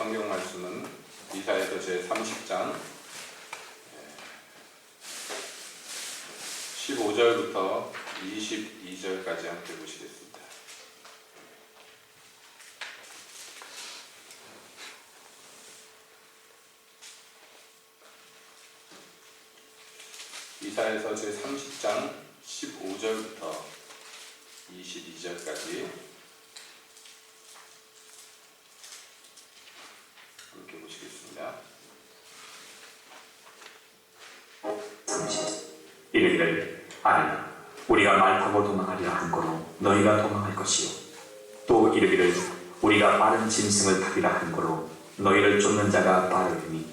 성경 말씀은 이사야서 제30장 15절부터 22절까지 함께 보시겠습니다. 이사야서 제30장 15절부터 22절까지 함께 보시겠습니다. 이르기를 아니라 우리가 말 타고 도망하리라 한 거로 너희가 도망할 것이요, 또 이르기를 우리가 빠른 짐승을 타리라 한 거로 너희를 쫓는 자가 빠르리니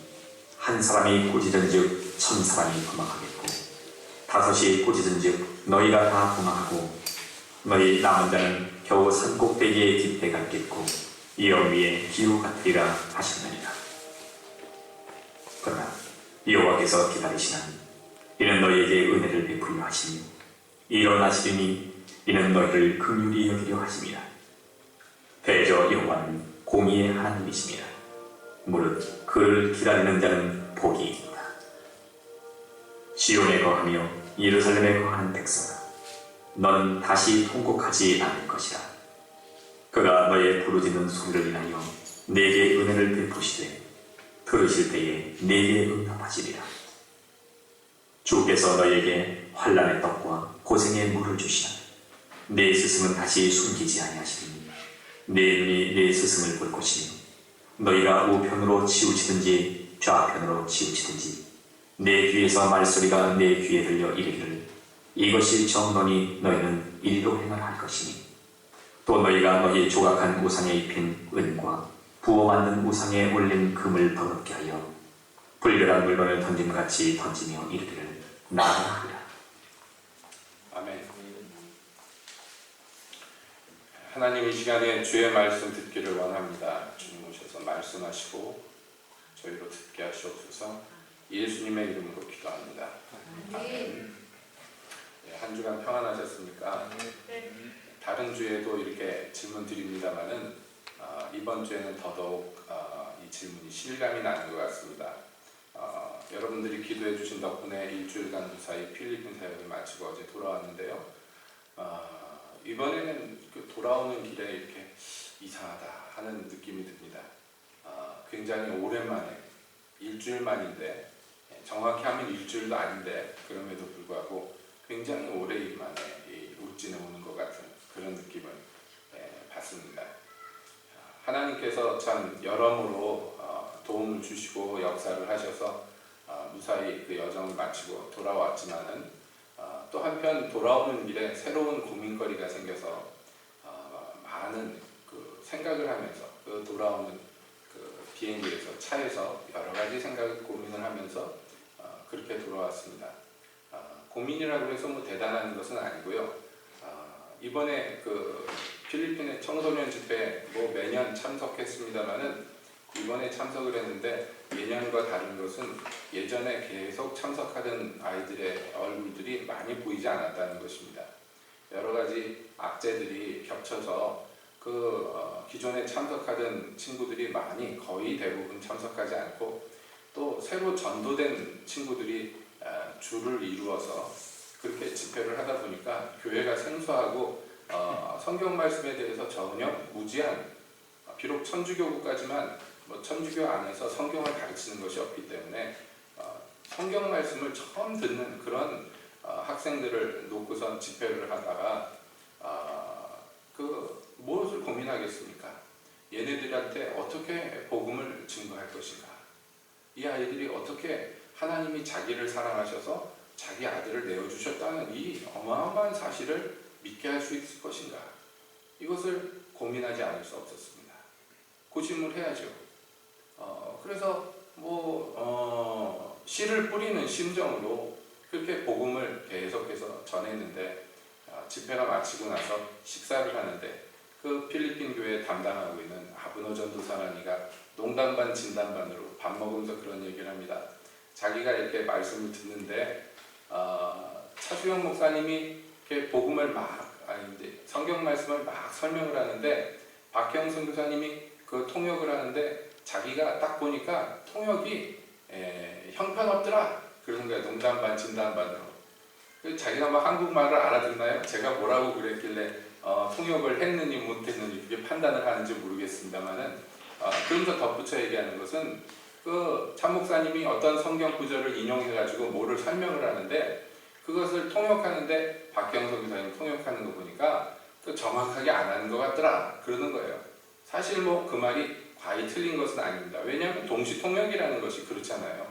한 사람이 꾸짖은즉 1000사람이 도망하겠고 5이 꾸짖은즉 너희가 다 도망하고 너희 남은 자는 겨우 산꼭대기에 깃대 같겠고 이어 위에 기후 같으리라 하셨느니라. 그러나 여호와께서 기다리시나니 이는 너희에게 은혜를 베풀려 하시며 일어나시리니 이는 너희를 긍휼히 여기려 하심이라. 대저 여호와는 공의의 하나님이심이라. 무릇 그를 기다리는 자는 복이 있다. 시온에 거하며 예루살렘에 거하는 백성아, 너는 다시 통곡하지 않을 것이라. 그가 너의 부르짖는 소리를 인하여 내게 은혜를 베푸시되 들으실 때에 내게 응답하시리라. 주께서 너희에게 환난의 떡과 고생의 물을 주시나 내 스승은 다시 숨기지 아니하시리니 내 눈이 내 스승을 볼 것이며 너희가 우편으로 치우치든지 좌편으로 치우치든지 내 귀에서 말소리가 내 귀에 들려 이르기를 이것이 정론이 너희는 이리로 행하라 할 것이니 또 너희가 너희 조각한 우상에 입힌 은과 부어 만든 우상에 올린 금을 더럽게 하여 불결한 물건을 던짐같이 던지며 이르기를 나아라 하리라. 아멘. 하나님, 이 시간에 주의 말씀 듣기를 원합니다. 주님 오셔서 말씀하시고 저희로 듣게 하시옵소서. 예수님의 이름으로 기도합니다. 아멘. 한 주간 평안하셨습니까? 다른 주에도 이렇게 질문 드립니다만은 이번 주에는 더더욱 이 질문이 실감이 나는 것 같습니다. 여러분들이 기도해 주신 덕분에 일주일간 무사히 필리핀 사역을 마치고 어제 돌아왔는데요. 이번에는 그 돌아오는 길에 이렇게 이상하다 하는 느낌이 듭니다. 굉장히 오랜만에, 일주일 만인데, 정확히 하면 일주일도 아닌데 그럼에도 불구하고 굉장히 오래만에 울진에 오는 것 같은 그런 느낌을 받습니다. 하나님께서 참 여러모로 도움을 주시고 역사를 하셔서 무사히 그 여정을 마치고 돌아왔지만은 또 한편 돌아오는 길에 새로운 고민거리가 생겨서 많은 그 생각을 하면서 그 돌아오는 그 비행기에서 차에서 여러 가지 생각을 고민을 하면서 그렇게 돌아왔습니다. 고민이라고 해서 뭐 대단한 것은 아니고요. 이번에 그 필리핀의 청소년 집회 뭐 매년 참석했습니다만은 이번에 참석을 했는데 예년과 다른 것은 예전에 계속 참석하던 아이들의 얼굴들이 많이 보이지 않았다는 것입니다. 여러 가지 악재들이 겹쳐서 그 기존에 참석하던 친구들이 거의 대부분 참석하지 않고 또 새로 전도된 친구들이 줄을 이루어서 그렇게 집회를 하다 보니까 교회가 생소하고 성경 말씀에 대해서 전혀 무지한, 비록 천주교구까지만 천주교 안에서 성경을 가르치는 것이 없기 때문에 성경 말씀을 처음 듣는 그런 학생들을 놓고선 집회를 하다가 그 무엇을 고민하겠습니까? 얘네들한테 어떻게 복음을 증거할 것인가? 이 아이들이 어떻게 하나님이 자기를 사랑하셔서 자기 아들을 내어주셨다는 이 어마어마한 사실을 믿게 할 수 있을 것인가? 이것을 고민하지 않을 수 없었습니다. 고심을 해야죠. 그래서 씨를 뿌리는 심정으로 그렇게 복음을 계속해서 전했는데 집회가 마치고 나서 식사를 하는데 그 필리핀 교회에 담당하고 있는 아브노 전도사라니가 농담 반 진담 반으로 밥 먹으면서 그런 얘기를 합니다. 자기가 이렇게 말씀을 듣는데 차수영 목사님이 이렇게 복음을 성경 말씀을 막 설명을 하는데 박형 선교사님이 그 통역을 하는데 자기가 딱 보니까 통역이 형편없더라. 그런 거야. 농담 반 진담 반으로. 자기가 막 한국말을 알아듣나요? 제가 뭐라고 그랬길래 통역을 했느니 못했느니 그게 판단을 하는지 모르겠습니다만은 그러면서 덧붙여 얘기하는 것은 그 참목사님이 어떤 성경 구절을 인용해가지고 뭐를 설명을 하는데 그것을 통역하는데 박경석 교사님 통역하는 거 보니까 그 정확하게 안 하는 것 같더라 그러는 거예요. 사실 뭐 그 말이 과히 틀린 것은 아닙니다. 왜냐하면 동시 통역이라는 것이 그렇잖아요.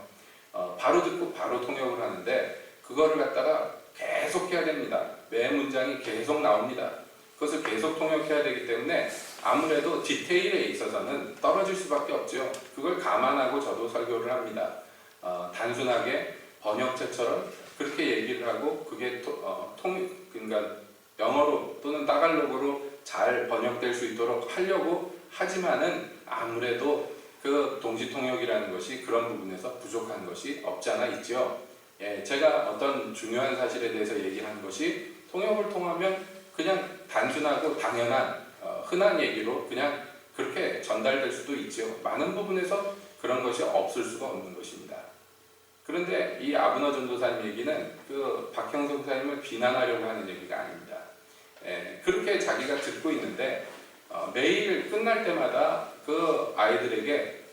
바로 듣고 바로 통역을 하는데 그거를 갖다가 계속 해야 됩니다. 매 문장이 계속 나옵니다. 그것을 계속 통역해야 되기 때문에 아무래도 디테일에 있어서는 떨어질 수밖에 없죠. 그걸 감안하고 저도 설교를 합니다. 단순하게 번역체처럼 그렇게 얘기를 하고 그게 그러니까 영어로 또는 따갈록으로 잘 번역될 수 있도록 하려고 하지만은 아무래도 그 동시통역이라는 것이 그런 부분에서 부족한 것이 없지 않아 있죠. 제가 어떤 중요한 사실에 대해서 얘기하는 것이 통역을 통하면 그냥 단순하고 당연한 흔한 얘기로 그냥 그렇게 전달될 수도 있죠. 많은 부분에서 그런 것이 없을 수가 없는 것입니다. 그런데 이 아브너 전도사님 얘기는 그 박형석 목사님을 비난하려고 하는 얘기가 아닙니다. 그렇게 자기가 듣고 있는데 매일 끝날 때마다 그 아이들에게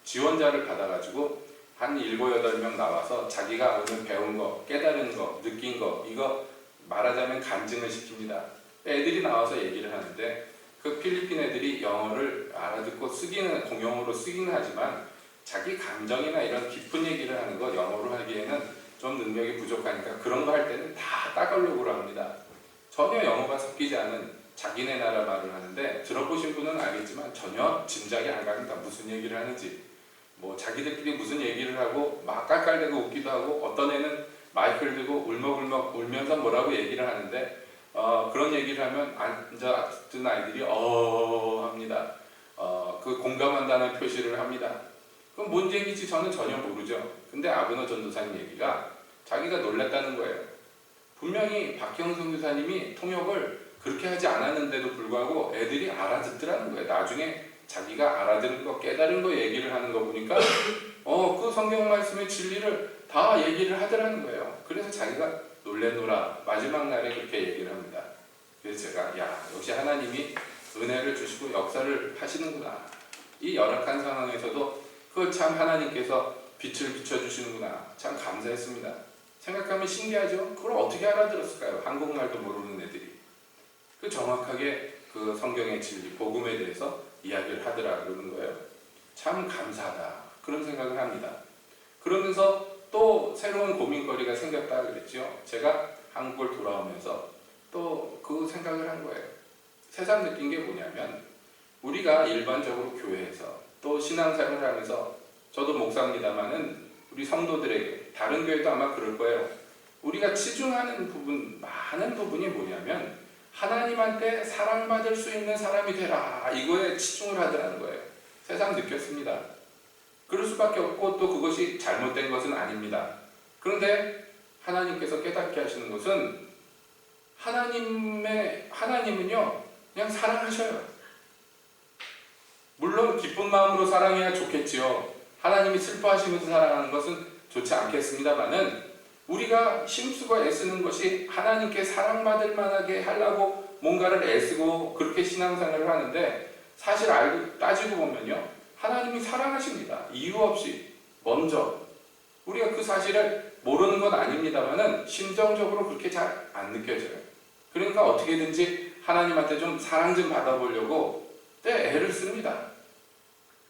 지원자를 받아가지고 한 7, 8명 나와서 자기가 오늘 배운 거, 깨달은 거, 느낀 거 이거 말하자면 간증을 시킵니다. 애들이 나와서 얘기를 하는데 그 필리핀 애들이 영어를 알아듣고 공용어로 쓰기는 하지만 자기 감정이나 이런 깊은 얘기를 하는 거 영어로 하기에는 좀 능력이 부족하니까 그런 거 할 때는 다 따갈록으로 합니다. 전혀 영어가 섞이지 않은 자기네 나라 말을 하는데 들어보신 분은 알겠지만 전혀 짐작이 안 갑니다. 무슨 얘기를 하는지. 뭐 자기들끼리 무슨 얘기를 하고 막 깔깔대고 웃기도 하고 어떤 애는 마이크를 들고 울먹울먹 울면서 뭐라고 얘기를 하는데 그런 얘기를 하면 앉아 듣는 아이들이 합니다. 그 공감한다는 표시를 합니다. 그럼 뭔 얘기인지 저는 전혀 모르죠. 근데 아브너 전도사님 얘기가 자기가 놀랐다는 거예요. 분명히 박형성 교사님이 통역을 그렇게 하지 않았는데도 불구하고 애들이 알아듣더라는 거예요. 나중에 자기가 알아듣는 거, 깨달은 거 얘기를 하는 거 보니까 그 성경 말씀의 진리를 다 얘기를 하더라는 거예요. 그래서 자기가 놀래노라 마지막 날에 그렇게 얘기를 합니다. 그래서 제가 역시 하나님이 은혜를 주시고 역사를 하시는구나. 이 열악한 상황에서도 그걸 참 하나님께서 빛을 비춰주시는구나. 참 감사했습니다. 생각하면 신기하죠? 그걸 어떻게 알아들었을까요? 한국말도 모르는 애들이. 그 정확하게 그 성경의 진리, 복음에 대해서 이야기를 하더라 그러는 거예요. 참 감사하다. 그런 생각을 합니다. 그러면서 또 새로운 고민거리가 생겼다 그랬죠. 제가 한국을 돌아오면서 또 그 생각을 한 거예요. 새삼 느낀 게 뭐냐면 우리가 일반적으로 교회에서 또 신앙생활을 하면서 저도 목사입니다마는 우리 성도들에게 다른 교회도 아마 그럴 거예요. 우리가 치중하는 부분, 많은 부분이 뭐냐면 하나님한테 사랑받을 수 있는 사람이 되라. 이거에 치중을 하더라는 거예요. 새삼 느꼈습니다. 그럴 수밖에 없고 또 그것이 잘못된 것은 아닙니다. 그런데 하나님께서 깨닫게 하시는 것은 하나님은요 그냥 사랑하셔요. 물론 기쁜 마음으로 사랑해야 좋겠지요. 하나님이 슬퍼하시면서 사랑하는 것은 좋지 않겠습니다만은 우리가 힘쓰고 애쓰는 것이 하나님께 사랑받을 만하게 하려고 뭔가를 애쓰고 그렇게 신앙생활을 하는데 사실 알고 따지고 보면요 하나님이 사랑하십니다. 이유 없이 먼저 우리가 그 사실을 모르는 건 아닙니다만은 심정적으로 그렇게 잘 안 느껴져요. 그러니까 어떻게든지 하나님한테 좀 사랑 좀 받아보려고 애를 씁니다.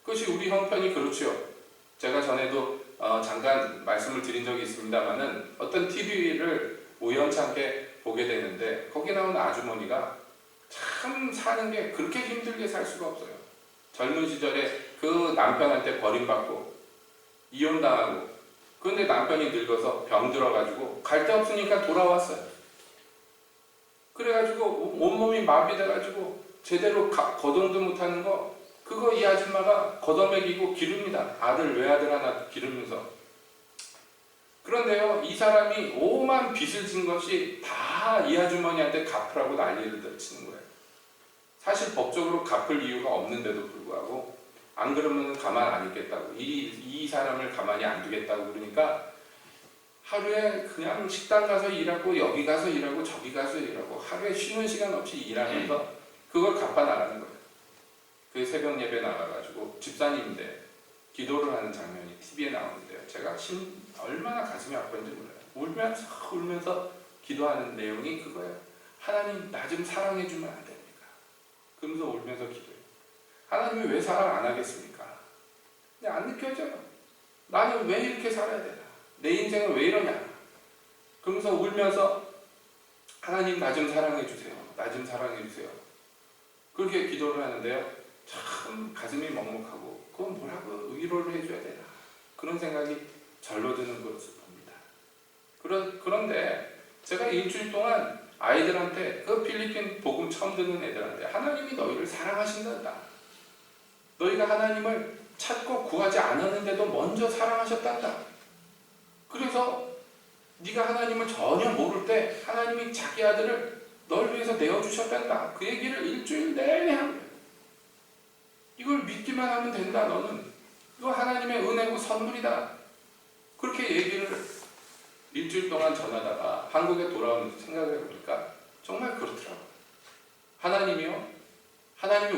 그것이 우리 형편이 그렇죠. 제가 전에도 잠깐 말씀을 드린 적이 있습니다만은 어떤 TV를 우연찮게 보게 되는데 거기 나오는 아주머니가 참 사는 게 그렇게 힘들게 살 수가 없어요. 젊은 시절에 그 남편한테 버림받고 이혼당하고 그런데 남편이 늙어서 병 들어가지고 갈 데 없으니까 돌아왔어요. 그래가지고 온몸이 마비돼가지고 제대로 거동도 못하는 거 그거 이 아줌마가 걷어먹이고 기릅니다. 외아들 하나 기르면서. 그런데요 이 사람이 오만 빚을 진 것이 다 이 아주머니한테 갚으라고 난리를 치는 거예요. 사실 법적으로 갚을 이유가 없는데도 불구하고 안 그러면 가만 안 있겠다고, 이 사람을 가만히 안 두겠다고 그러니까 하루에 그냥 식당 가서 일하고 여기 가서 일하고 저기 가서 일하고 하루에 쉬는 시간 없이 일하면서 그걸 갚아 나가는 거예요. 그 새벽 예배 나가가지고 집사님인데 기도를 하는 장면이 TV에 나오는데요. 제가 얼마나 가슴이 아픈지 몰라요. 울면서 기도하는 내용이 그거예요. 하나님 나 좀 사랑해 주면 안 됩니까? 그러면서 울면서 기도해요. 하나님이 왜 사랑 안 하겠습니까? 근데 안 느껴져요. 나는 왜 이렇게 살아야 되나? 내 인생은 왜 이러냐? 그러면서 울면서 하나님 나 좀 사랑해 주세요. 나 좀 사랑해 주세요. 그렇게 기도를 하는데요. 참 가슴이 먹먹하고 그건 뭐라고 위로를 해줘야 되나? 그런 생각이 절로 드는 것을 봅니다. 그런데 제가 일주일 동안 아이들한테 그 필리핀 복음 처음 듣는 애들한테 하나님이 너희를 사랑하신단다. 너희가 하나님을 찾고 구하지 않았는데도 먼저 사랑하셨단다. 그래서 네가 하나님을 전혀 모를 때 하나님이 자기 아들을 널 위해서 내어주셨단다. 그 얘기를 일주일 내내 한 거예요. 이걸 믿기만 하면 된다. 너는 이거 하나님의 은혜고 선물이다. 그렇게 얘기를 일주일 동안 전하다가 한국에 돌아오면서 생각을 해보니까 정말 그렇더라고요. 하나님이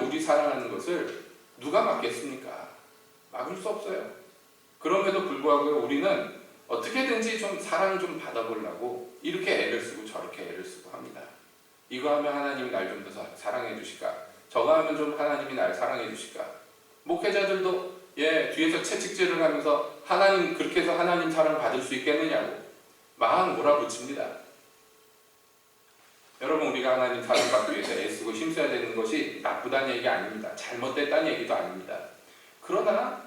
우리 사랑하는 것을 누가 막겠습니까? 막을 수 없어요. 그럼에도 불구하고 우리는 어떻게든지 좀 사랑 좀 받아보려고 이렇게 애를 쓰고 저렇게 애를 쓰고 합니다. 이거 하면 하나님이 날 좀 더 사랑해 주실까? 저거 하면 좀 하나님이 날 사랑해 주실까? 목회자들도 뒤에서 채찍질을 하면서 하나님 그렇게 해서 하나님 사랑 받을 수 있겠느냐고 막 몰아붙입니다. 여러분 우리가 하나님 사랑받기 위해서 애쓰고 힘써야 되는 것이 나쁘다는 얘기 아닙니다. 잘못됐다는 얘기도 아닙니다. 그러나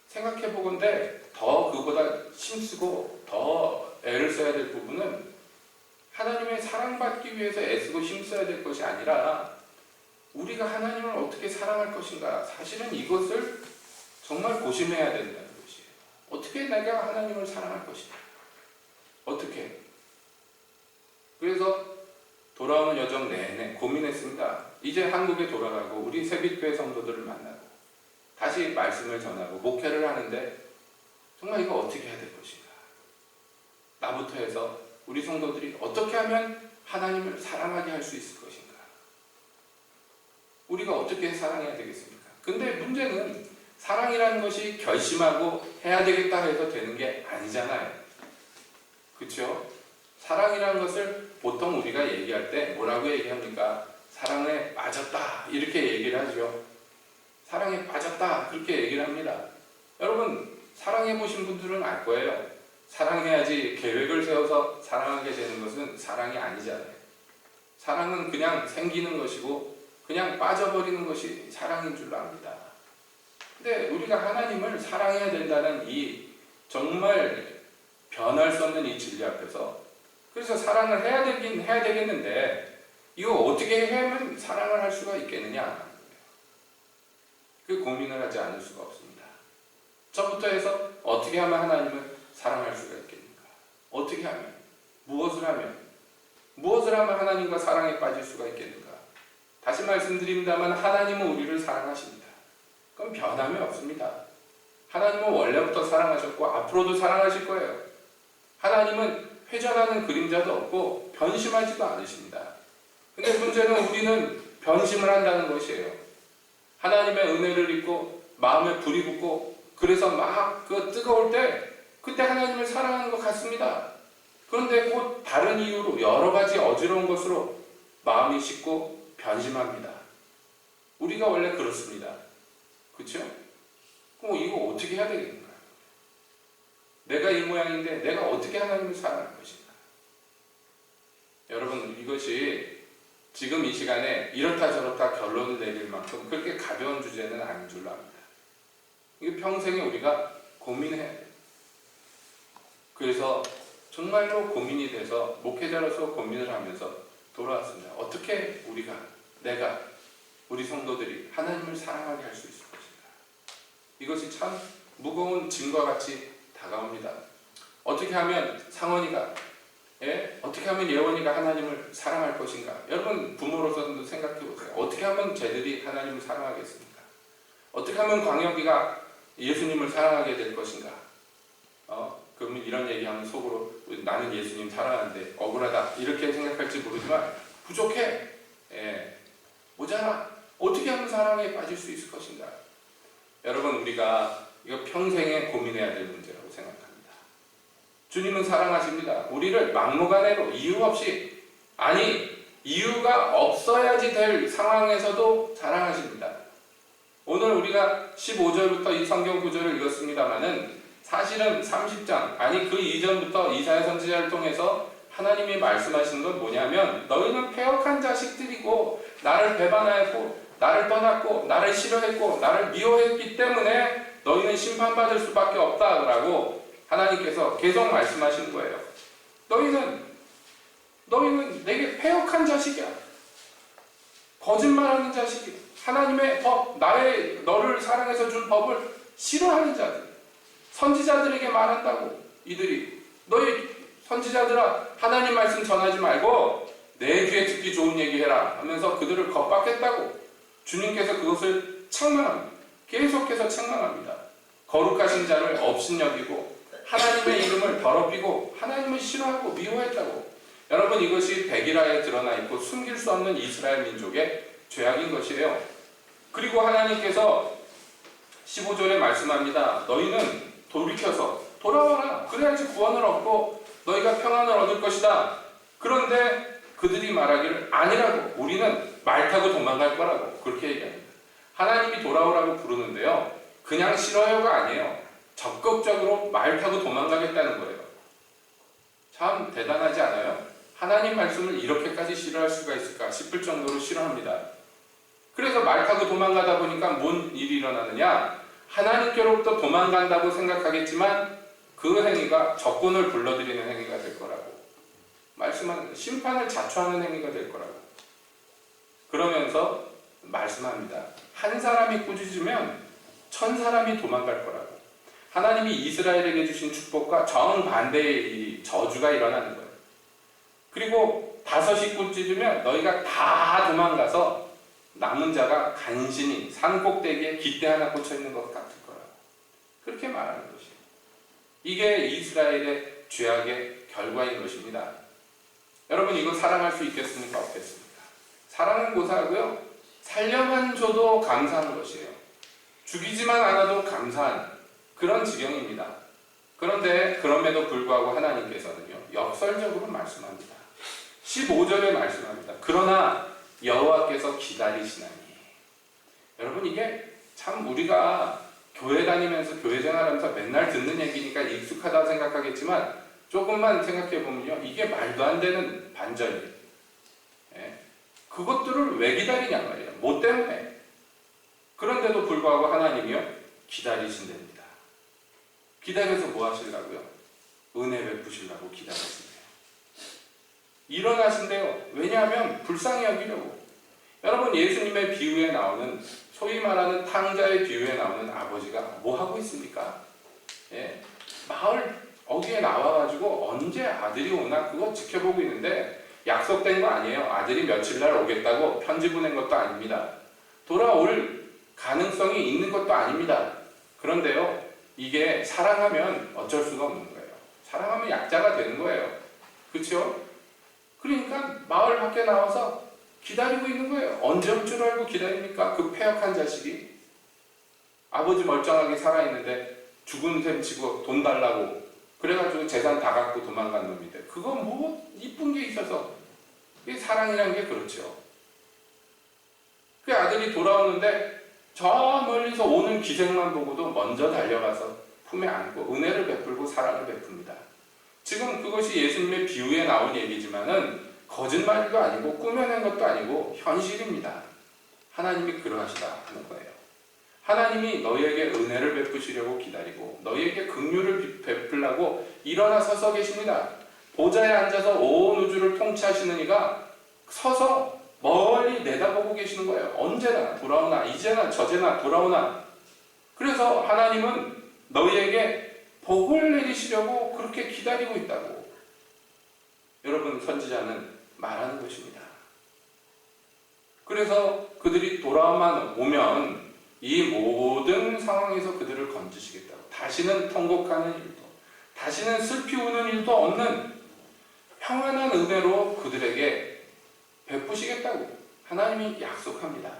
생각해보건대 더 그보다 힘쓰고 더 애를 써야 될 부분은 하나님의 사랑받기 위해서 애쓰고 힘써야 될 것이 아니라 우리가 하나님을 어떻게 사랑할 것인가. 사실은 이것을 정말 고심해야 된다는 것이에요. 어떻게 내가 하나님을 사랑할 것인가. 어떻게. 그래서 돌아오는 여정 내내 고민했습니다. 이제 한국에 돌아가고 우리 새빛교회 성도들을 만나고 다시 말씀을 전하고 목회를 하는데 정말 이거 어떻게 해야 될 것인가. 나부터 해서 우리 성도들이 어떻게 하면 하나님을 사랑하게 할 수 있을 것인가. 우리가 어떻게 사랑해야 되겠습니까? 근데 문제는 사랑이라는 것이 결심하고 해야 되겠다 해서 되는 게 아니잖아요. 그렇죠? 사랑이라는 것을 보통 우리가 얘기할 때 뭐라고 얘기합니까? 사랑에 빠졌다 이렇게 얘기를 하죠. 사랑에 빠졌다 그렇게 얘기를 합니다. 여러분 사랑해 보신 분들은 알 거예요. 사랑해야지 계획을 세워서 사랑하게 되는 것은 사랑이 아니잖아요. 사랑은 그냥 생기는 것이고 그냥 빠져버리는 것이 사랑인 줄로 압니다. 근데 우리가 하나님을 사랑해야 된다는 이 정말 변할 수 없는 이 진리 앞에서 그래서 사랑을 해야 되겠는데 이거 어떻게 해야만 사랑을 할 수가 있겠느냐. 그 고민을 하지 않을 수가 없습니다. 저부터 해서 어떻게 하면 하나님을 사랑할 수가 있겠는가? 어떻게 하면? 무엇을 하면 하나님과 사랑에 빠질 수가 있겠는가? 다시 말씀드립니다만 하나님은 우리를 사랑하십니다. 그럼 변함이 없습니다. 하나님은 원래부터 사랑하셨고 앞으로도 사랑하실 거예요. 하나님은 회전하는 그림자도 없고 변심하지도 않으십니다. 근데 문제는 우리는 변심을 한다는 것이에요. 하나님의 은혜를 입고 마음에 불이 붙고 그래서 막 그 뜨거울 때 그때 하나님을 사랑하는 것 같습니다. 그런데 곧 다른 이유로 여러 가지 어지러운 것으로 마음이 식고 변심합니다. 우리가 원래 그렇습니다. 그렇죠? 그럼 이거 어떻게 해야 되겠는가? 내가 이 모양인데 내가 어떻게 하나님을 사랑할 것인가? 여러분 이것이 지금 이 시간에 이렇다 저렇다 결론을 내릴 만큼 그렇게 가벼운 주제는 아닌 줄로 압니다. 이게 평생에 우리가 고민해야 돼요. 그래서 정말로 고민이 돼서 목회자로서 고민을 하면서 돌아왔습니다. 어떻게 내가 우리 성도들이 하나님을 사랑하게 할 수 있을 것인가. 이것이 참 무거운 짐과 같이 다가옵니다. 어떻게 하면 상원이가 예? 어떻게 하면 예원이가 하나님을 사랑할 것인가? 여러분 부모로서도 생각해 보세요. 어떻게 하면 쟤들이 하나님을 사랑하겠습니까? 어떻게 하면 광혁이가 예수님을 사랑하게 될 것인가? 그러면 이런 얘기하면 속으로 나는 예수님 사랑하는데 억울하다 이렇게 생각할지 모르지만 부족해. 예. 모자라. 어떻게 하면 사랑에 빠질 수 있을 것인가? 여러분 우리가 이거 평생에 고민해야 될 문제라고 생각합니다. 주님은 사랑하십니다. 우리를 막무가내로 이유 없이, 아니 이유가 없어야지 될 상황에서도 사랑하십니다. 오늘 우리가 15절부터 이 성경 구절을 읽었습니다마는 사실은 30장, 아니 그 이전부터 이사야 선지자를 통해서 하나님이 말씀하시는 건 뭐냐면 너희는 패역한 자식들이고 나를 배반하였고 나를 떠났고 나를 싫어했고 나를 미워했기 때문에 너희는 심판받을 수밖에 없다라고 하나님께서 계속 말씀하시는 거예요. 너희는 내게 패역한 자식이야. 거짓말하는 자식이야. 하나님의 법, 너를 사랑해서 준 법을 싫어하는 자들. 선지자들에게 말한다고 이들이 너희 선지자들아 하나님 말씀 전하지 말고 내 귀에 듣기 좋은 얘기해라 하면서 그들을 겁박했다고 주님께서 그것을 책망합니다. 계속해서 책망합니다. 거룩하신 자를 업신여기고 하나님의 이름을 더럽히고 하나님을 싫어하고 미워했다고. 여러분 이것이 백일하에 드러나 있고 숨길 수 없는 이스라엘 민족의 죄악인 것이에요. 그리고 하나님께서 15절에 말씀합니다. 너희는 돌이켜서 돌아와라. 그래야지 구원을 얻고 너희가 평안을 얻을 것이다. 그런데 그들이 말하기를 아니라고. 우리는 말 타고 도망갈 거라고. 그렇게 얘기합니다. 하나님이 돌아오라고 부르는데요. 그냥 싫어요가 아니에요. 적극적으로 말 타고 도망가겠다는 거예요. 참 대단하지 않아요? 하나님 말씀을 이렇게까지 싫어할 수가 있을까 싶을 정도로 싫어합니다. 그래서 말 타고 도망가다 보니까 뭔 일이 일어나느냐? 하나님께로부터 도망간다고 생각하겠지만 그 행위가 적군을 불러들이는 행위가 될 거라고 말씀하는, 심판을 자초하는 행위가 될 거라고 그러면서 말씀합니다. 한 사람이 꾸짖으면 1000사람이 도망갈 거라고. 하나님이 이스라엘에게 주신 축복과 정반대의 이 저주가 일어나는 거예요. 그리고 5이 꾸짖으면 너희가 다 도망가서 남은 자가 간신히 산 꼭대기에 깃대 하나 꽂혀 있는 것 같을 거라고. 그렇게 말하는 것이에요. 이게 이스라엘의 죄악의 결과인 것입니다. 여러분 이거 사랑할 수 있겠습니까? 없겠습니까? 사랑은 고사하고요. 살려만 줘도 감사한 것이에요. 죽이지만 않아도 감사한 그런 지경입니다. 그런데 그럼에도 불구하고 하나님께서는요. 역설적으로 말씀합니다. 15절에 말씀합니다. 그러나 여호와께서 기다리시나니. 여러분 이게 참 우리가 교회 다니면서 교회 생활하면서 맨날 듣는 얘기니까 익숙하다고 생각하겠지만 조금만 생각해보면요. 이게 말도 안 되는 반전이에요. 예? 그것들을 왜 기다리냐 말이에요. 뭐 때문에? 그런데도 불구하고 하나님이요. 기다리신답니다. 기다려서 뭐 하시려고요? 은혜 베푸시려고 기다리신대요. 일어나신대요. 왜냐하면 불쌍히 여기려고. 여러분 예수님의 비유에 나오는 소위 말하는 탕자의 비유에 나오는 아버지가 뭐 하고 있습니까? 예? 마을 어귀에 나와가지고 언제 아들이 오나 그거 지켜보고 있는데 약속된 거 아니에요. 아들이 며칠 날 오겠다고 편지 보낸 것도 아닙니다. 돌아올 가능성이 있는 것도 아닙니다. 그런데요. 이게 사랑하면 어쩔 수가 없는 거예요. 사랑하면 약자가 되는 거예요. 그렇죠? 그러니까 마을 밖에 나와서 기다리고 있는 거예요. 언제 올 줄 알고 기다립니까? 그 패역한 자식이. 아버지 멀쩡하게 살아있는데 죽은 셈 치고 돈 달라고 그래가지고 재산 다 갖고 도망간 놈인데 그거 뭐 이쁜 게 있어서. 이게 사랑이라는 게 그렇죠. 그 아들이 돌아오는데 저 멀리서 오는 기색만 보고도 먼저 달려가서 품에 안고 은혜를 베풀고 사랑을 베풉니다. 지금 그것이 예수님의 비유에 나온 얘기지만은 거짓말도 아니고 꾸며낸 것도 아니고 현실입니다. 하나님이 그러하시다 하는 거예요. 하나님이 너희에게 은혜를 베푸시려고 기다리고 너희에게 긍휼을 베풀라고 일어나 서서 계십니다. 보좌에 앉아서 온 우주를 통치하시는 이가 서서 멀리 내다보고 계시는 거예요. 언제나 돌아오나 이제나 저제나 돌아오나. 그래서 하나님은 너희에게 복을 내리시려고 그렇게 기다리고 있다고. 여러분, 선지자는 말하는 것입니다. 그래서 그들이 돌아만 오면 이 모든 상황에서 그들을 건지시겠다고, 다시는 통곡하는 일도, 다시는 슬피 우는 일도 없는 평안한 은혜로 그들에게 베푸시겠다고 하나님이 약속합니다.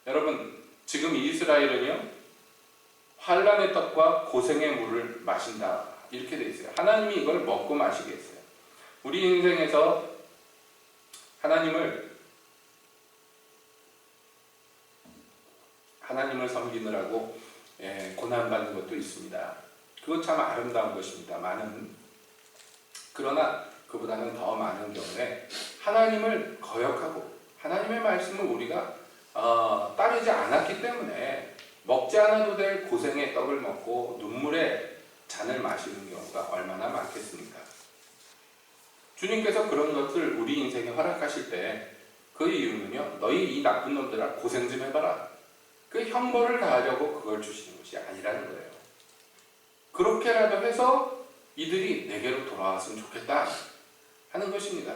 여러분, 지금 이스라엘은요, 환란의 떡과 고생의 물을 마신다 이렇게 돼 있어요. 하나님이 이걸 먹고 마시게 했어요. 우리 인생에서 하나님을 섬기느라고 고난받는 것도 있습니다. 그건 참 아름다운 것입니다만은, 그러나 그보다는 더 많은 경우에 하나님을 거역하고 하나님의 말씀을 우리가 따르지 않았기 때문에 먹지 않아도 될 고생의 떡을 먹고 눈물의 잔을 마시는 경우가 얼마나 많겠습니까? 주님께서 그런 것을 우리 인생에 허락하실 때 그 이유는요, 너희 이 나쁜 놈들아 고생 좀 해봐라, 그 형벌을 가하려고 그걸 주시는 것이 아니라는 거예요. 그렇게라도 해서 이들이 내게로 돌아왔으면 좋겠다 하는 것입니다.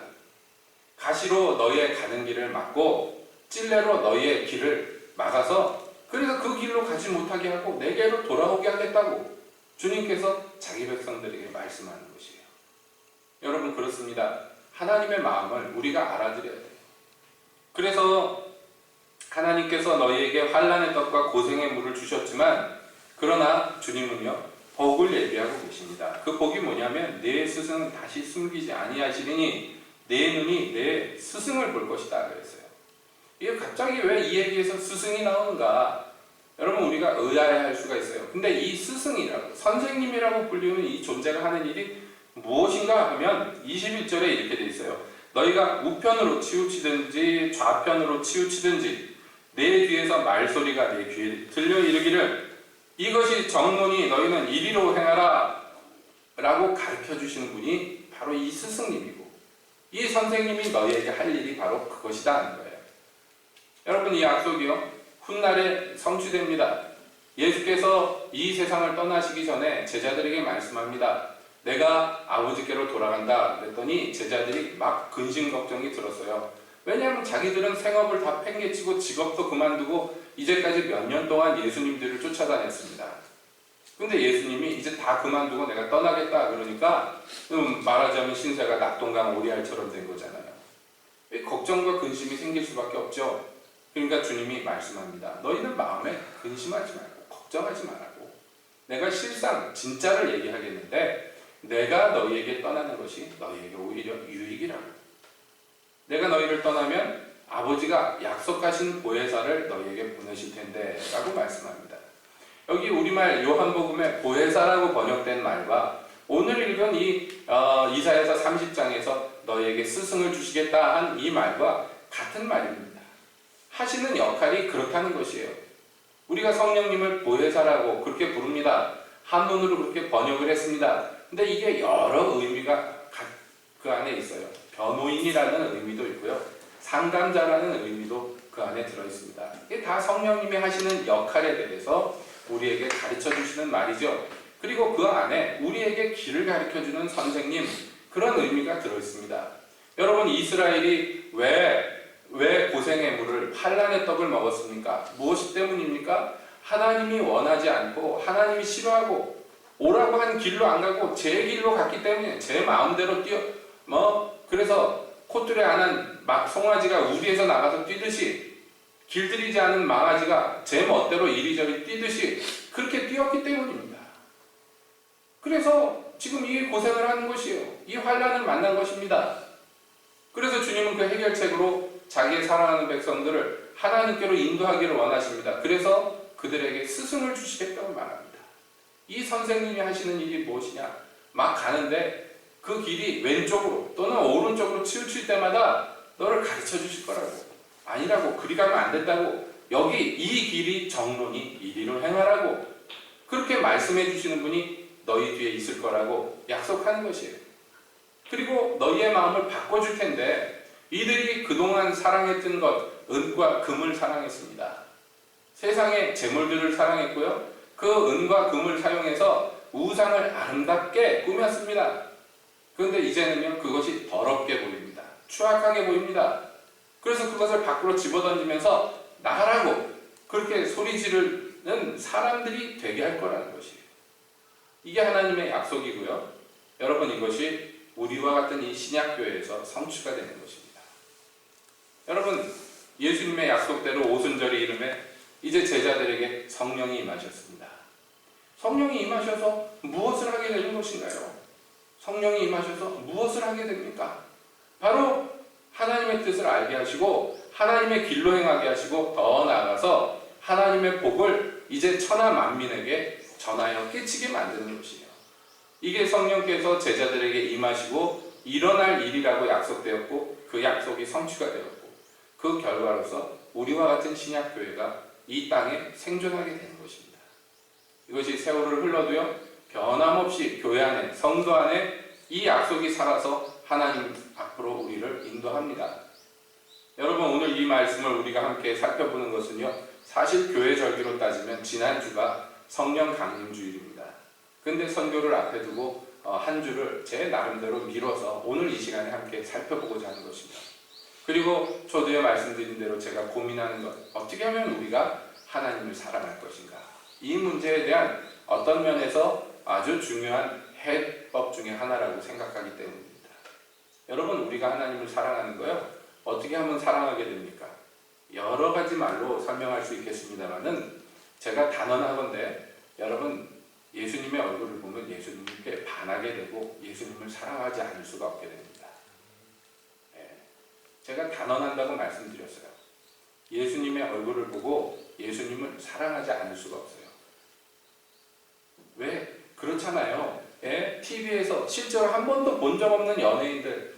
가시로 너희의 가는 길을 막고 찔레로 너희의 길을 막아서, 그래서 그 길로 가지 못하게 하고 내게로 돌아오게 하겠다고 주님께서 자기 백성들에게 말씀하는 것이에요. 여러분, 그렇습니다. 하나님의 마음을 우리가 알아들여야 돼요. 그래서 하나님께서 너희에게 환난의 떡과 고생의 물을 주셨지만, 그러나 주님은요, 복을 예비하고 계십니다. 그 복이 뭐냐면, 내 스승은 다시 숨기지 아니하시리니 내 눈이 내 스승을 볼 것이다 그랬어요. 이게 갑자기 왜 이 얘기에서 스승이 나오는가? 여러분, 우리가 의아해할 수가 있어요. 근데 이 스승이라고, 선생님이라고 불리는 이 존재가 하는 일이 무엇인가 하면 21절에 이렇게 돼 있어요. 너희가 우편으로 치우치든지 좌편으로 치우치든지 내 뒤에서 말소리가 내 귀에 들려 이르기를 이것이 정론이 너희는 이리로 행하라 라고 가르쳐 주시는 분이 바로 이 스승님이고, 이 선생님이 너희에게 할 일이 바로 그것이다 하는 거예요. 여러분, 이 약속이요, 훗날에 성취됩니다. 예수께서 이 세상을 떠나시기 전에 제자들에게 말씀합니다. 내가 아버지께로 돌아간다 그랬더니 제자들이 막 근심 걱정이 들었어요. 왜냐하면 자기들은 생업을 다 팽개치고 직업도 그만두고 이제까지 몇 년 동안 예수님들을 쫓아다녔습니다. 근데 예수님이 이제 다 그만두고 내가 떠나겠다 그러니까 말하자면 신세가 낙동강 오리알처럼 된 거잖아요. 걱정과 근심이 생길 수밖에 없죠. 그러니까 주님이 말씀합니다. 너희는 마음에 근심하지 말고 걱정하지 말라고. 내가 실상 진짜를 얘기하겠는데 내가 너희에게 떠나는 것이 너희에게 오히려 유익이라고. 내가 너희를 떠나면 아버지가 약속하신 보혜사를 너희에게 보내실 텐데 라고 말씀합니다. 여기 우리말 요한복음에 보혜사라고 번역된 말과 오늘 읽은 이 이사야서 30장에서 너희에게 스승을 주시겠다 한 이 말과 같은 말입니다. 하시는 역할이 그렇다는 것이에요. 우리가 성령님을 보혜사라고 그렇게 부릅니다. 한문으로 그렇게 번역을 했습니다. 근데 이게 여러 의미가 그 안에 있어요. 변호인이라는 의미도 있고요, 상담자라는 의미도 그 안에 들어있습니다. 이게 다 성령님이 하시는 역할에 대해서 우리에게 가르쳐 주시는 말이죠. 그리고 그 안에 우리에게 길을 가르쳐 주는 선생님, 그런 의미가 들어있습니다. 여러분, 이스라엘이 왜 고생의 물을, 환난의 떡을 먹었습니까? 무엇 때문입니까? 하나님이 원하지 않고 하나님이 싫어하고 오라고 한 길로 안 가고 제 길로 갔기 때문에, 제 마음대로 그래서 코트레 안 한 송아지가 우리에서 나가서 뛰듯이, 길들이지 않은 망아지가 제 멋대로 이리저리 뛰듯이 그렇게 뛰었기 때문입니다. 그래서 지금 이 고생을 하는 것이에요. 이 환난을 만난 것입니다. 그래서 주님은 그 해결책으로 자기의 사랑하는 백성들을 하나님께로 인도하기를 원하십니다. 그래서 그들에게 스승을 주시겠다고 말합니다. 이 선생님이 하시는 일이 무엇이냐? 막 가는데 그 길이 왼쪽으로 또는 오른쪽으로 치우칠 때마다 너를 가르쳐 주실 거라고. 아니라고. 그리 가면 안 된다고. 여기 이 길이 정론이 이리로 행하라고. 그렇게 말씀해 주시는 분이 너희 뒤에 있을 거라고 약속하는 것이에요. 그리고 너희의 마음을 바꿔줄 텐데, 이들이 그동안 사랑했던 것, 은과 금을 사랑했습니다. 세상의 재물들을 사랑했고요, 그 은과 금을 사용해서 우상을 아름답게 꾸몄습니다. 그런데 이제는요, 그것이 더럽게 보입니다. 추악하게 보입니다. 그래서 그것을 밖으로 집어던지면서 나가라고 그렇게 소리 지르는 사람들이 되게 할 거라는 것이에요. 이게 하나님의 약속이고요. 여러분, 이것이 우리와 같은 이 신약교회에서 성취가 되는 것입니다. 여러분, 예수님의 약속대로 오순절의 이름에 이제 제자들에게 성령이 임하셨습니다. 성령이 임하셔서 무엇을 하게 되는 것인가요? 성령이 임하셔서 무엇을 하게 됩니까? 바로 하나님의 뜻을 알게 하시고 하나님의 길로 행하게 하시고 더 나아가서 하나님의 복을 이제 천하 만민에게 전하여 끼치게 만드는 것이에요. 이게 성령께서 제자들에게 임하시고 일어날 일이라고 약속되었고 그 약속이 성취가 되었고 그 결과로서 우리와 같은 신약교회가 이 땅에 생존하게 되는 것입니다. 이것이 세월을 흘러도요, 변함없이 교회 안에, 성도 안에 이 약속이 살아서 하나님 앞으로 우리를 인도합니다. 여러분, 오늘 이 말씀을 우리가 함께 살펴보는 것은요, 사실 교회 절기로 따지면 지난주가 성령 강림주일입니다. 근데 선교를 앞에 두고 한 주를 제 나름대로 미뤄서 오늘 이 시간에 함께 살펴보고자 하는 것입니다. 그리고 초두에 말씀드린 대로 제가 고민하는 것, 어떻게 하면 우리가 하나님을 사랑할 것인가? 이 문제에 대한 어떤 면에서 아주 중요한 해법 중에 하나라고 생각하기 때문입니다. 여러분, 우리가 하나님을 사랑하는 거요, 어떻게 하면 사랑하게 됩니까? 여러 가지 말로 설명할 수 있겠습니다만은 제가 단언하건대 여러분, 예수님의 얼굴을 보면 예수님께 반하게 되고 예수님을 사랑하지 않을 수가 없게 됩니다. 제가 단언한다고 말씀드렸어요. 예수님의 얼굴을 보고 예수님을 사랑하지 않을 수가 없어요. 왜? 그렇잖아요. TV에서 실제로 한 번도 본 적 없는 연예인들,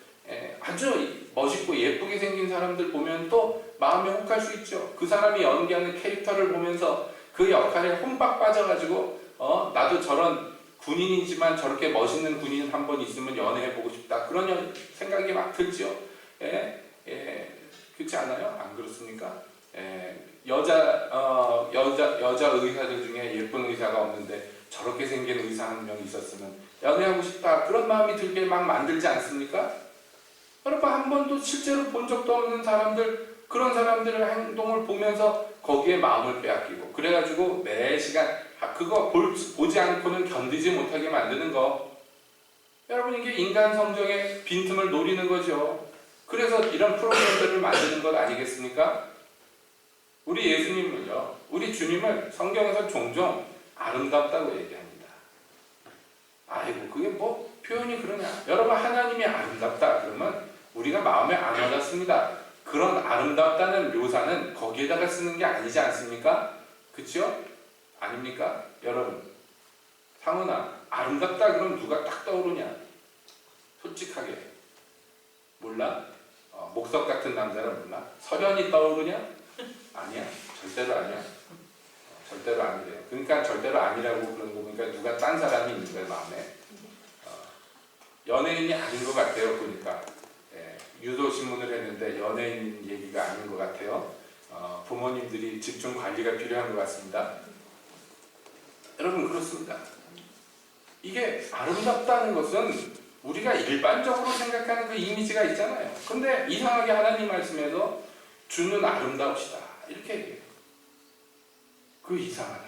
아주 멋있고 예쁘게 생긴 사람들 보면 또 마음에 혹할 수 있죠. 그 사람이 연기하는 캐릭터를 보면서 그 역할에 혼박 빠져가지고 나도 저런 군인이지만 저렇게 멋있는 군인 한 번 있으면 연애해보고 싶다. 그런 생각이 막 들죠. 그렇지 않아요? 안 그렇습니까? 여자 의사들 중에 예쁜 의사가 없는데 저렇게 생긴 의사 한 명 있었으면 연애하고 싶다. 그런 마음이 들게 막 만들지 않습니까? 여러분, 한 번도 실제로 본 적도 없는 사람들, 그런 사람들의 행동을 보면서 거기에 마음을 빼앗기고 그래가지고 매 시간 그거 보지 않고는 견디지 못하게 만드는 거. 여러분, 이게 인간 성정의 빈틈을 노리는 거죠. 그래서 이런 프로그램들을 만드는 것 아니겠습니까? 우리 예수님을요, 우리 주님을 성경에서 종종 아름답다고 얘기합니다. 아이고, 그게 뭐 표현이 그러냐. 여러분, 하나님이 아름답다 그러면 우리가 마음에 안 와닿습니다. 그런 아름답다는 묘사는 거기에다가 쓰는 게 아니지 않습니까? 그쵸? 아닙니까? 여러분, 상훈아, 아름답다 그럼 누가 딱 떠오르냐? 솔직하게. 몰라? 목석 같은 남자는 몰라? 서련이 떠오르냐? 아니야. 절대로 아니야. 절대로 아니래요. 그러니까 절대로 아니라고 그런 거 보니까 누가 딴 사람이 있는 거예요, 마음에. 연예인이 아닌 것 같아요, 보니까. 유도신문을 했는데 연예인 얘기가 아닌 것 같아요. 부모님들이 집중 관리가 필요한 것 같습니다. 여러분, 그렇습니다. 이게 아름답다는 것은 우리가 일반적으로 생각하는 그 이미지가 있잖아요. 근데 이상하게 하나님 말씀에서 주는 아름다우시다 이렇게 얘기해요. 그 이상하다.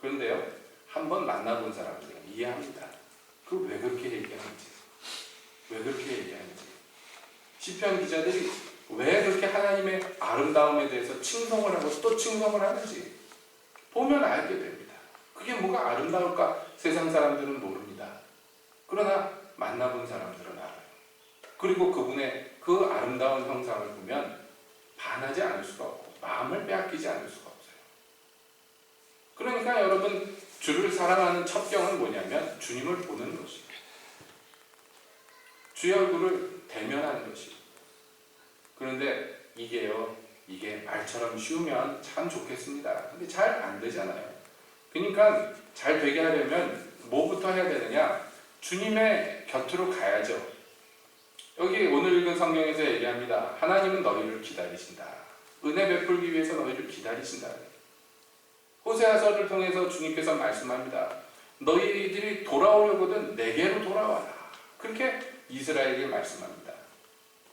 그런데요, 한번 만나본 사람들은 이해합니다. 그 왜 그렇게 얘기하는지, 왜 그렇게 얘기하는지. 시편 기자들이 왜 그렇게 하나님의 아름다움에 대해서 칭송을 하고 또 칭송을 하는지 보면 알게 됩니다. 그게 뭐가 아름다울까? 세상 사람들은 모릅니다. 그러나 만나본 사람들은 알아요. 그리고 그분의 그 아름다운 형상을 보면 반하지 않을 수가 없고 마음을 빼앗기지 않을 수가 없어요. 그러니까 여러분, 주를 사랑하는 첫 병은 뭐냐면 주님을 보는 것입니다. 주의 얼굴을 대면하는 것입니다. 그런데 이게 말처럼 쉬우면 참 좋겠습니다. 근데 잘 안 되잖아요. 그러니까 잘 되게 하려면 뭐부터 해야 되느냐? 주님의 곁으로 가야죠. 여기 오늘 읽은 성경에서 얘기합니다. 하나님은 너희를 기다리신다. 은혜 베풀기 위해서 너희를 기다리신다. 호세아서를 통해서 주님께서 말씀합니다. 너희들이 돌아오려거든 내게로 돌아와라. 그렇게 이스라엘에게 말씀합니다.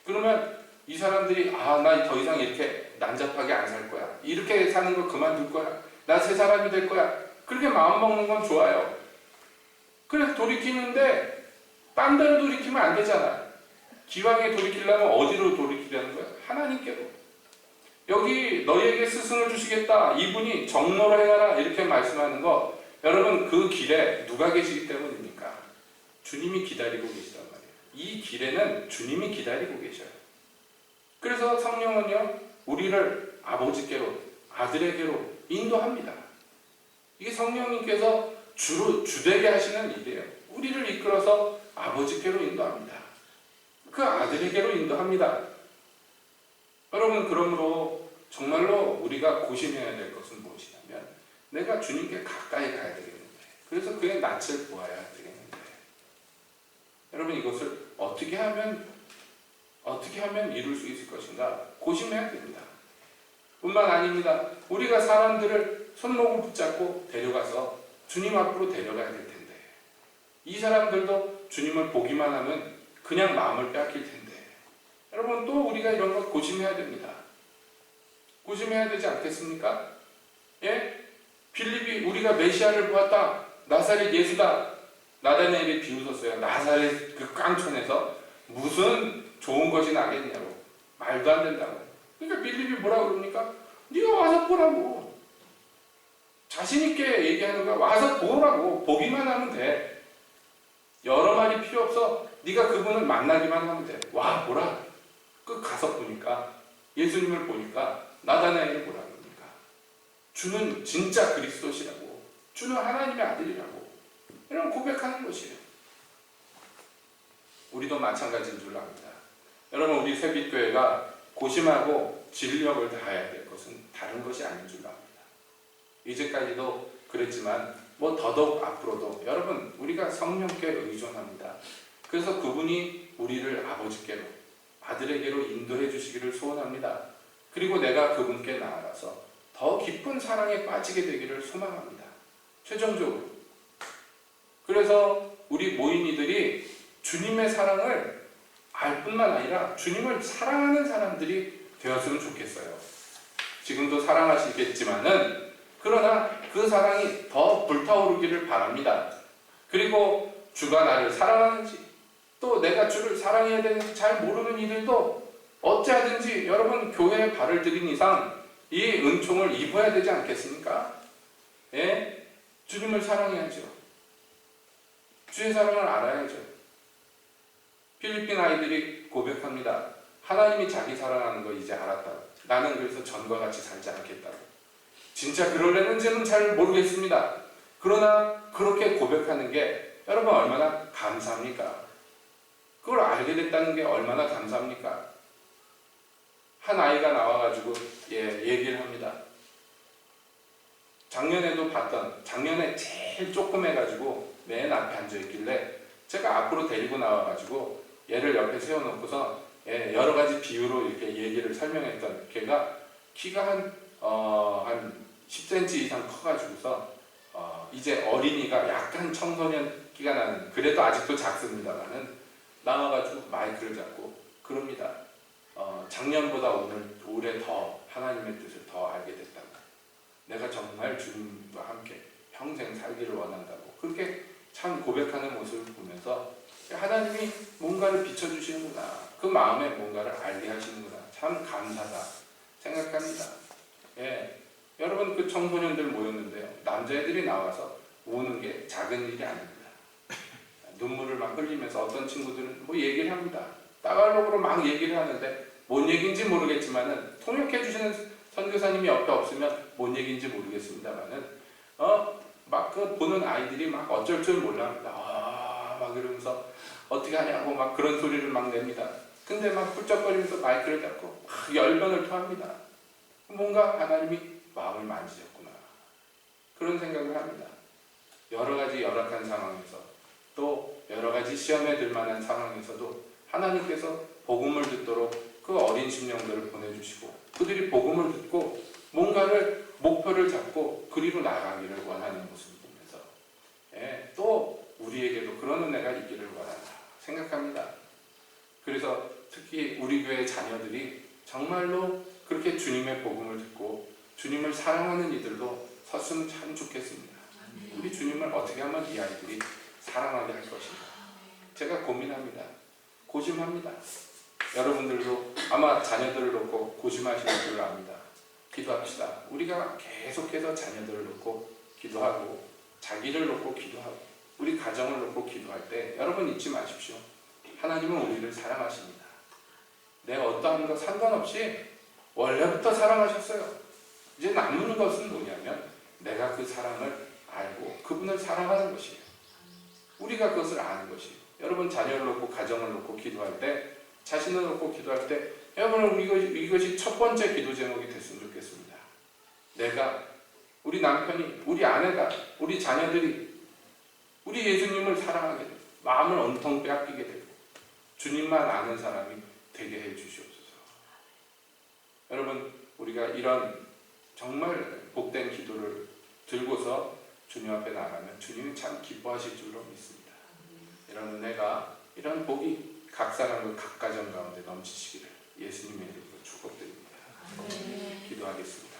그러면 이 사람들이 나 더 이상 이렇게 난잡하게 안 살 거야. 이렇게 사는 거 그만둘 거야. 나 새 사람이 될 거야. 그렇게 마음 먹는 건 좋아요. 그래서 돌이키는데 딴 데로 돌이키면 안 되잖아. 기왕에 돌이키려면 어디로 돌이키려는 거야? 하나님께로. 여기 너희에게 스승을 주시겠다. 이분이 정로로 행하라. 이렇게 말씀하는 거 여러분 그 길에 누가 계시기 때문입니까? 주님이 기다리고 계시단 말이에요. 이 길에는 주님이 기다리고 계셔요. 그래서 성령은요 우리를 아버지께로 아들에게로 인도합니다. 이게 성령님께서 주되게 하시는 일이에요. 우리를 이끌어서 아버지께로 인도합니다. 그 아들에게로 인도합니다. 여러분 그러므로 정말로 우리가 고심해야 될 것은 무엇이냐면 내가 주님께 가까이 가야 되겠는데 그래서 그의 낯을 보아야 되겠는데 여러분 이것을 어떻게 하면 이룰 수 있을 것인가 고심해야 됩니다. 뿐만 아닙니다. 우리가 사람들을 손목을 붙잡고 데려가서 주님 앞으로 데려가야 될 텐데 이 사람들도 주님을 보기만 하면 그냥 마음을 빼앗길 텐데 여러분 또 우리가 이런 것 고심해야 됩니다. 고심해야 되지 않겠습니까? 예? 빌립이 우리가 메시아를 보았다. 나사렛 예수다. 나다나엘이 비웃었어요. 나사렛 그 깡촌에서 무슨 좋은 것이 나겠냐고. 말도 안 된다고. 그러니까 빌립이 뭐라고 그럽니까? 네가 와서 보라고. 자신 있게 얘기하는 거야. 와서 보라고. 보기만 하면 돼. 여러 말이 필요 없어. 네가 그분을 만나기만 하면 돼. 와 보라. 그 가서 보니까 예수님을 보니까 나다나엘을 보라 그럽니까? 주는 진짜 그리스도시라고. 주는 하나님의 아들이라고. 이런 고백하는 것이에요. 우리도 마찬가지인 줄 압니다. 여러분 우리 새빛교회가 고심하고 진력을 다해야 될 것은 다른 것이 아닌 줄 압니다. 이제까지도 그랬지만 더더욱 앞으로도 여러분 우리가 성령께 의존합니다. 그래서 그분이 우리를 아버지께로 아들에게로 인도해 주시기를 소원합니다. 그리고 내가 그분께 나아가서 더 깊은 사랑에 빠지게 되기를 소망합니다. 최종적으로. 그래서 우리 모인이들이 주님의 사랑을 알 뿐만 아니라 주님을 사랑하는 사람들이 되었으면 좋겠어요. 지금도 사랑하시겠지만은 그러나 그 사랑이 더 불타오르기를 바랍니다. 그리고 주가 나를 사랑하는지 또 내가 주를 사랑해야 되는지 잘 모르는 이들도 어찌하든지 여러분 교회에 발을 들인 이상 이 은총을 입어야 되지 않겠습니까? 예? 주님을 사랑해야죠. 주의 사랑을 알아야죠. 필리핀 아이들이 고백합니다. 하나님이 자기 사랑하는 거 이제 알았다고. 나는 그래서 전과 같이 살지 않겠다고. 진짜 그럴려는지는 잘 모르겠습니다. 그러나 그렇게 고백하는 게 여러분 얼마나 감사합니까? 그걸 알게 됐다는 게 얼마나 감사합니까? 한 아이가 나와가지고 얘기를 합니다. 작년에 제일 조그매가지고 맨 앞에 앉아있길래 제가 앞으로 데리고 나와가지고 얘를 옆에 세워놓고서 여러 가지 비유로 이렇게 얘기를 설명했던 걔가 키가 한 10cm 이상 커가지고서 이제 어린이가 약간 청소년 기가 나는 그래도 아직도 작습니다만은 나와가지고 마이크를 잡고 그럽니다. 작년보다 올해 더 하나님의 뜻을 더 알게 됐다고. 내가 정말 주님과 함께 평생 살기를 원한다고. 그렇게 참 고백하는 모습을 보면서 하나님이 뭔가를 비춰주시는구나. 그 마음에 뭔가를 알게 하시는구나. 참 감사다 생각합니다. 예. 여러분 그 청소년들 모였는데요. 남자애들이 나와서 우는 게 작은 일이 아닙니다. 눈물을 막 흘리면서 어떤 친구들은 얘기를 합니다. 따갈록으로 막 얘기를 하는데 뭔 얘기인지 모르겠지만은 통역해 주시는 선교사님이 옆에 없으면 뭔 얘기인지 모르겠습니다만은 막 그 보는 아이들이 막 어쩔 줄 몰랍니다. 막 이러면서 어떻게 하냐고 막 그런 소리를 막 냅니다. 근데 막 훌쩍거리면서 마이크를 잡고 막 열변을 토합니다. 뭔가 하나님이 마음을 만지셨구나. 그런 생각을 합니다. 여러 가지 열악한 상황에서 또 여러 가지 시험에 들 만한 상황에서도 하나님께서 복음을 듣도록 그 어린 심령들을 보내주시고 그들이 복음을 듣고 뭔가를 목표를 잡고 그리로 나가기를 원하는 모습을 보면서 또 우리에게도 그런 은혜가 있기를 원한다 생각합니다. 그래서 특히 우리 교회 자녀들이 정말로 그렇게 주님의 복음을 듣고 주님을 사랑하는 이들로 섰으면 참 좋겠습니다. 우리 주님을 어떻게 하면 이 아이들이 사랑하게 할 것인가. 제가 고민합니다. 고심합니다. 여러분들도 아마 자녀들을 놓고 고심하시는 줄 압니다. 기도합시다. 우리가 계속해서 자녀들을 놓고 기도하고 자기를 놓고 기도하고 우리 가정을 놓고 기도할 때 여러분 잊지 마십시오. 하나님은 우리를 사랑하십니다. 내 어떠한 것 상관없이 원래부터 사랑하셨어요. 이제 남는 것은 뭐냐면 내가 그 사랑을 알고 그분을 사랑하는 것이에요. 우리가 그것을 아는 것이에요. 여러분 자녀를 놓고 가정을 놓고 기도할 때 자신을 놓고 기도할 때 여러분 이것이 첫 번째 기도 제목이 됐으면 좋겠습니다. 내가 우리 남편이 우리 아내가 우리 자녀들이 우리 예수님을 사랑하게 되고 마음을 온통 빼앗기게 되고 주님만 아는 사람이 되게 해 주시옵소서. 여러분 우리가 이런 정말 복된 기도를 들고서 주님 앞에 나가면 주님이 참 기뻐하실 줄로 믿습니다. 이런 은혜가 이런 복이 각 사람과 각 가정 가운데 넘치시기를 예수님의 이름으로 축복드립니다. 기도하겠습니다.